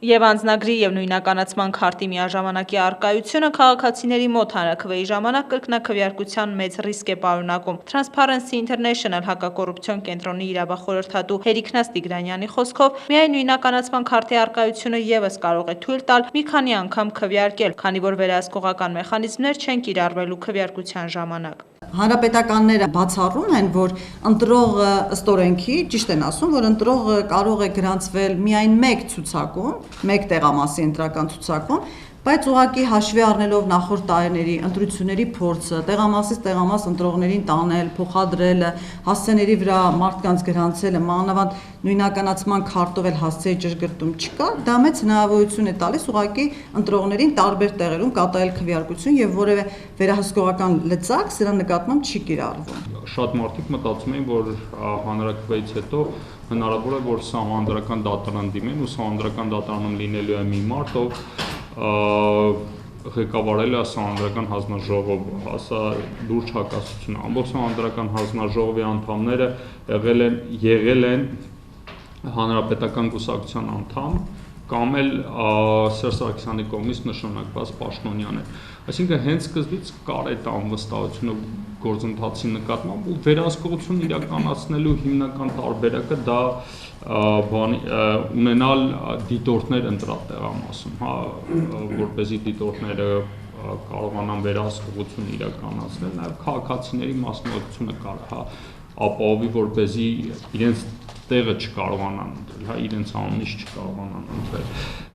Եվ անձնագրի և նույնականացման քարտի միաժամանակի առկայությունը քաղաքացիների մոտ հանրաքվեի ժամանակ կրկնակվեարկության մեծ ռիսկ է պարունակում։ Transparency International հակակոռուպցիոն կենտրոնի իրավախորհրդատու Հերիքնաս Տիգրանյանի խոսքով, միայն նույնականացման քարտի առկայությունը ևս կարող է թույլ տալ մի քանի անգամ քվեարկել, քանի որ վերահսկողական մեխանիզմներ չեն կիրառվելու քվեարկության ժամանակ։ Հանրապետականները բացառում են, որ ընտրողը ըստ օրենքի, ճիշտ են ասում, որ ընտրողը կարող է գրանցվել միայն մեկ ցուցակում, մեկ տեղամասի ընտրական ցուցակում, բայց ուղղակի հաշվի առնելով նախորդ տարիների ընտրությունների փորձը, տեղամասից տեղամաս ընտրողներին տանել, փոխադրելը, հասցեների վրա մարդկանց գրանցելը, մանավանդ նույնականացման քարտով էլ հասցեի ճշգրտում չկա, դա մեծ հնարավորություն է տալիս ուղղակի ընտրողներին տարբեր տեղերում կատարել քվեարկություն եւ որևէ վերահսկողական լծակ սրա նկատմամբ չի կիրառվում։ Շատ մարդիկ մտածում էին, որ հանրաքվեից հետո հնարավոր է, որ սահմանադրական դատարան դիմեն ու սահմանադրական դատարանում լինելու է մի մարդ, ով ղեկավարել է սահմանադրական հանձնաժողովը, ասա լուրջ հակասություն։ Ամբողջ սահմանադրական հանձնաժողովի անդամները եղել են հանրապետական կուսակցության անդամ կամ էլ Սերժ Սարգսյանի կողմից նշանակված պաշտոնյաներ։ Այսինքն հենց սկզբից կար այդ անվստահությունը գործընթացի նկատմամբ ու վերահսկողություն իրականացնելու հիմնական տարբերակը դա ունենալ դիտորդներ ընտրատեղամասում, որպեսզի դիտորդները կարողանան վերահսկողություն իրականացնել, նաև քաղաքացիների մասնակցությունը ապահովի, որպեսզի իրենց տեղը չկարողանան ընտրել, իրենց անունից չկարողանան ընտրել։